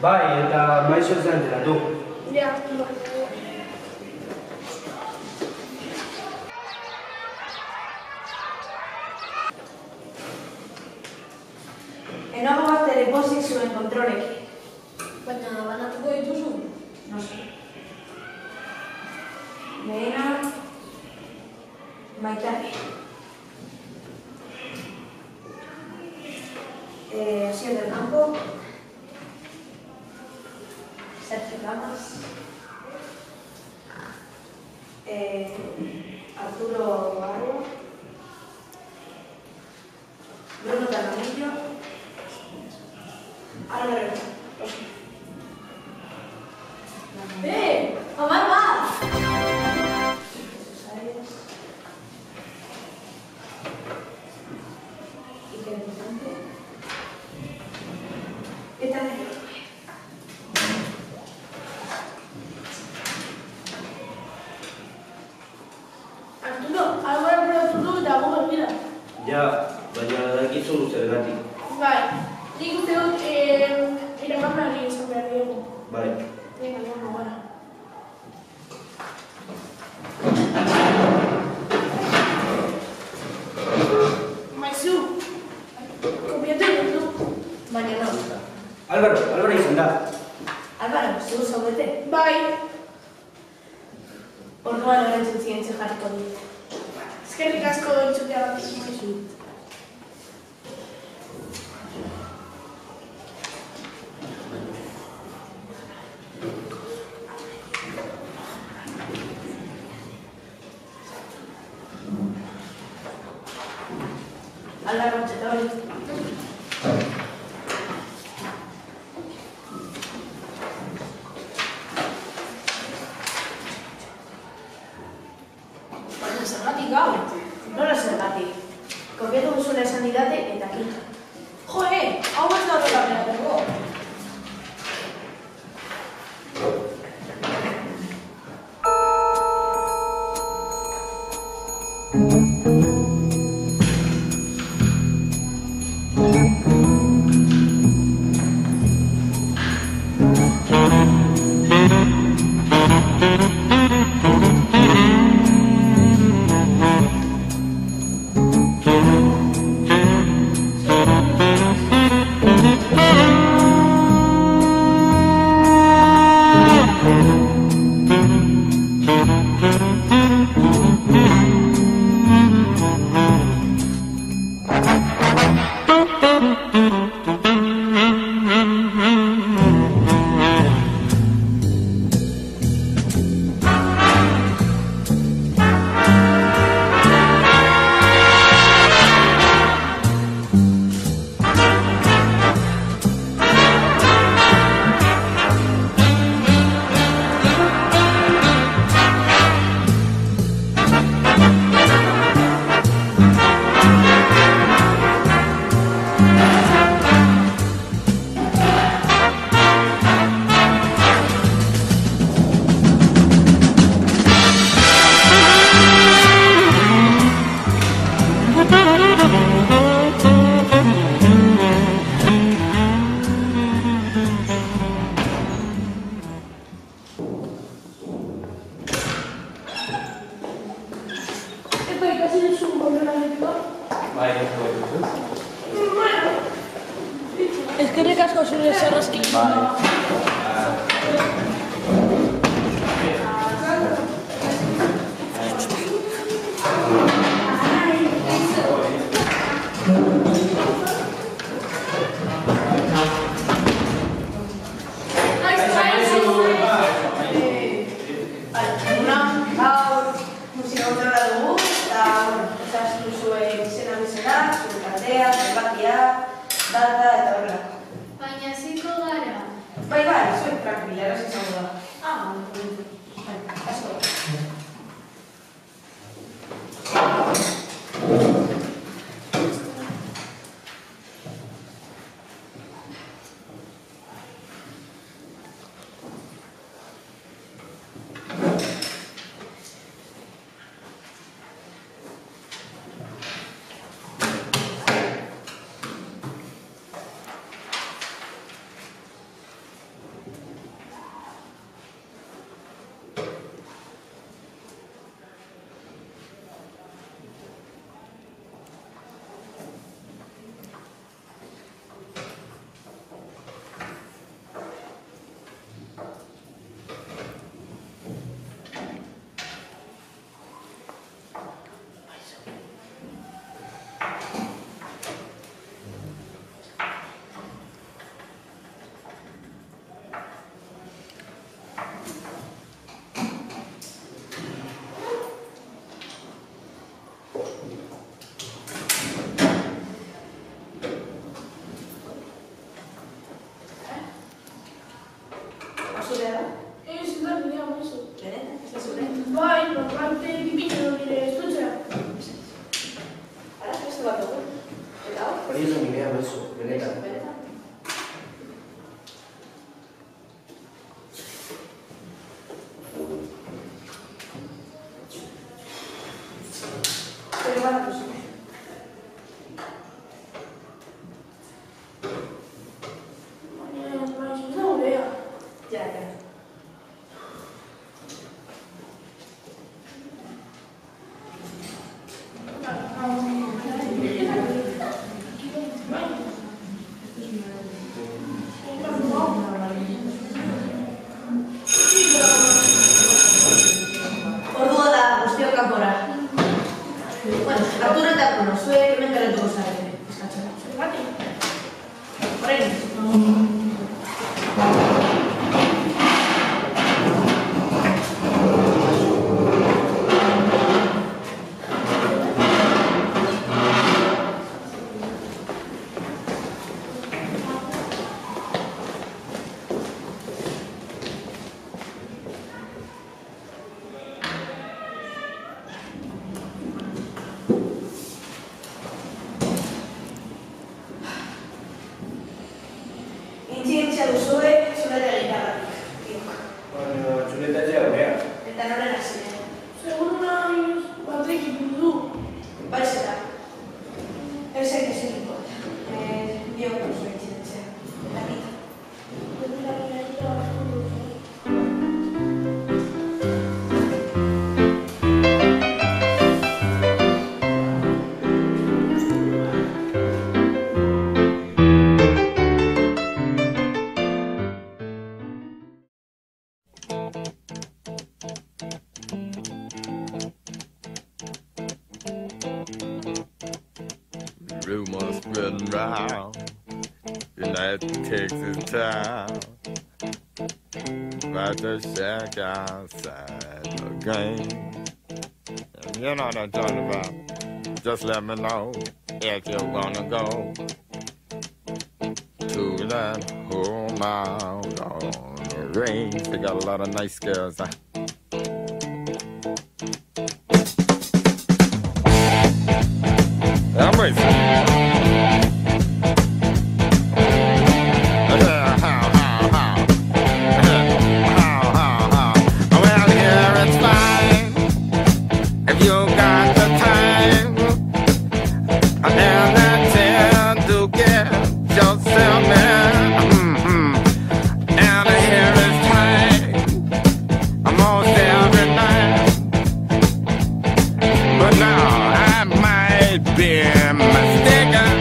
Bai, eta maizu ez da enteratu. Ja, Enago bat ere pozik zuen kontrolekin. baina banatuko dituzu? Noski. Lehena, Maitane. Asier del Campo. Sergio Lamas. Arturo Barro. Bruno Taramillo. Álvaro. Amar bat! Iker Vicente. Eta nire. Arturo, Álvaro probatu du eta gu berbila. Ja, baina dakizu zergatik. Bai, nik uste dut iragarpenari izan behar diogu. Bai. Venga, bueno, gara. Maizu, kopiatu dut du. Baina no. Álvaro izan da. Álvaro, zeu zaudete? Bai, Orduan horrentzen zientzio jarriko dut. eskerrik asko entzutea bat maizu. Álvaro, txeta hori. Baina zergatik gau? Nola zergatik. Kopiatu duzula esan didate eta kito. Joe, hau ez da horrela berateko. Eta ikasi duzu horrela berateko? Bai, Bueno, eskerrik asko zure zerrozki. Gaur musika kontrola dugu, eta ezastu zuen izena bizena, zuen taldea, zenbakia, data eta horrelako. Baina ziko gara. Bai, zuen tranquila, erosi izango da. Asko. semana pues ya. Ordua da guztiok kanpora. Bueno, Arturo eta Arturo, zuek hemen geratuko zarete. Eskatzen. Zergatik? Horrein. Intzientzia duzue, zurete egitarratik. Baina, txuletatzea gurea. Eta noren hasiera. Seguro naiz, batek ipudu. Baizeta. Ezek ezek importa. Dio duzue intzientzia. Eta kita. Rumors spreading round in that Texas town about the shack outside the game. And you know what I'm talking about. Just let me know if you wanna go to that home out on the range. They got a lot of nice girls. I'm racing. Well, here it's fine if you got the time and the chance to get yourself in. And here it's time almost every night. But now I might be mistaken.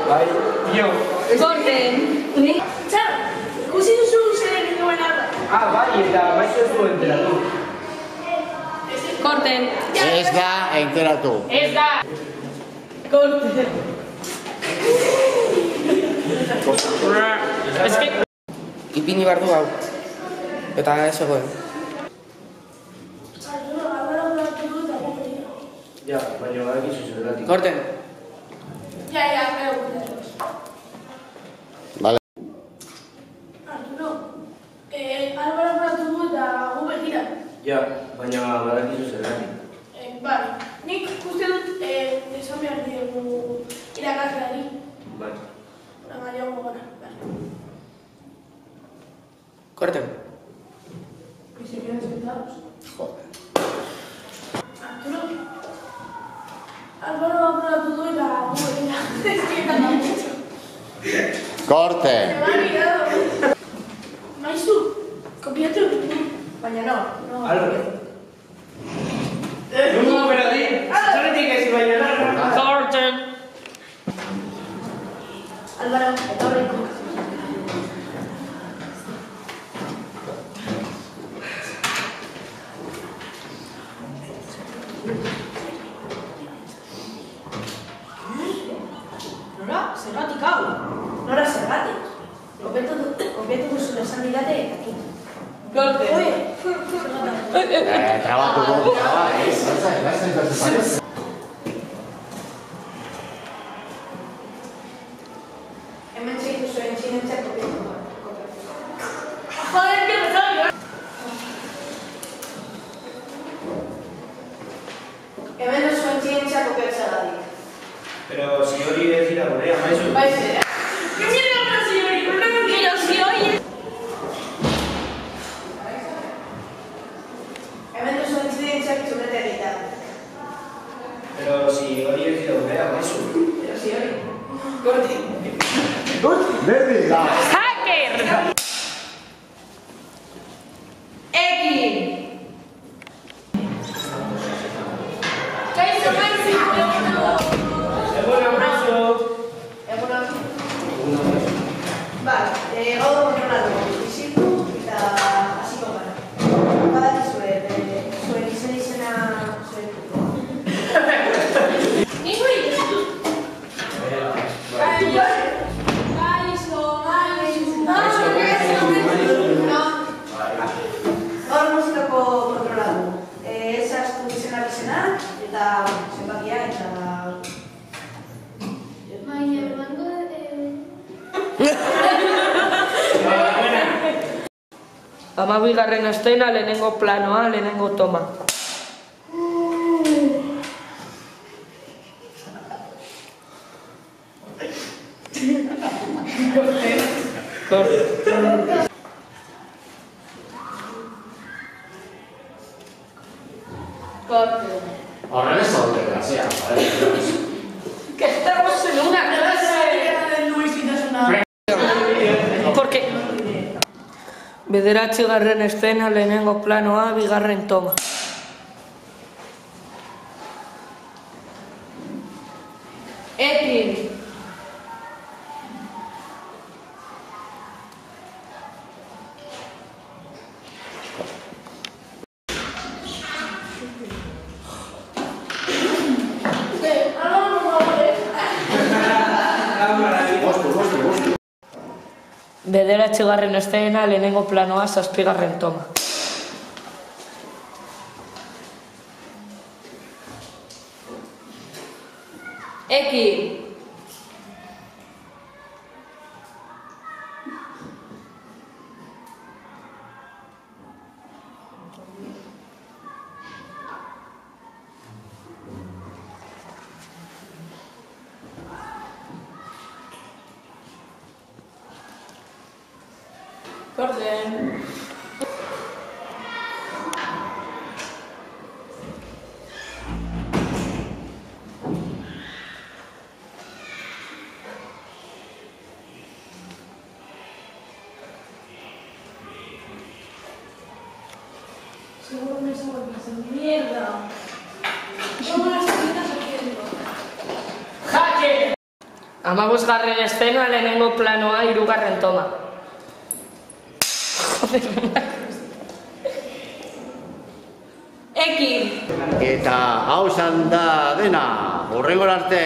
Bai, io. Corten. Txar, ikusi duzu zer egin duen arda. Bai, eta maizu ez du enteratu. Corten. Ez da enteratu. Ez da. Corten. Ipini behar du hau. Eta ez egoen. Arturo, Álvaro hartu du eta guk egin. Ja, baina badakizu zergatik. Korten. Ja, gero. Vale. Arturo, Álvaro hartu du eta guk begira. Ja, baina badakizu zergatik. Bai, nik uste dut esan behar diegu irakasleari. Bai. Baina gara. Korten. Y se quedan sentados. Joder. Arturo, Álvaro ha probado todo y la abuela. Es que está mucho. Corte. Se me ha olvidado. Maizu, copiatu. Baina no. Álvaro. No, pero di. Zergatik ez baina Korten. Álvaro, etorriko. Nora, zergatik hau? Nora, zergatik? Obetu duzun esan didate eta ki. Golpe. Trabatu du. Hemen segitu zuen txinentzak kopiatu. Joder, que resario. Hemen zuen txinentzak kopiatzagatik. Pero si hori ez dira gurea, maizu. Bai zera. ¿Qué mierda para si hoy? Pero si hoy... Hemen zuen txinentzak txurrete egitea. Pero si hori ez dira gurea, maizu. Pero si hori. Gorti. Berdin da. ¡Hacker! Ekin. Kaixo, maizu. Egunon, maizu. Egunon. Vale, gaur kontrolatu. Izitu eta hasiko gara. Badakizue, zuen izena zuen. Ni guri ez dut. Gaur musikako kontrolatu. Ezaztu izena eta zenbakia eta... Baina, emango Amabigarren astena, lehenengo planoa, lehenengo toma. Korten. Corte. Horren ez daude grazia. Que estamos en una clase de Luis y de Sonada. Porque bederatzigarren eszena, lehenengo planoa, bigarren toma. Ekin. Bederatzigarren eszena, lehenengo planoa, zazpigarren toma. Ekin. Corten. Seguro me esa bolsa. ¡Mierda! ¿Cómo las estás haciendo? ¡Hacker! 15. estena, lehenengo planoa, 3. toma. Ekin. Eta hau da dena, horrengor arte.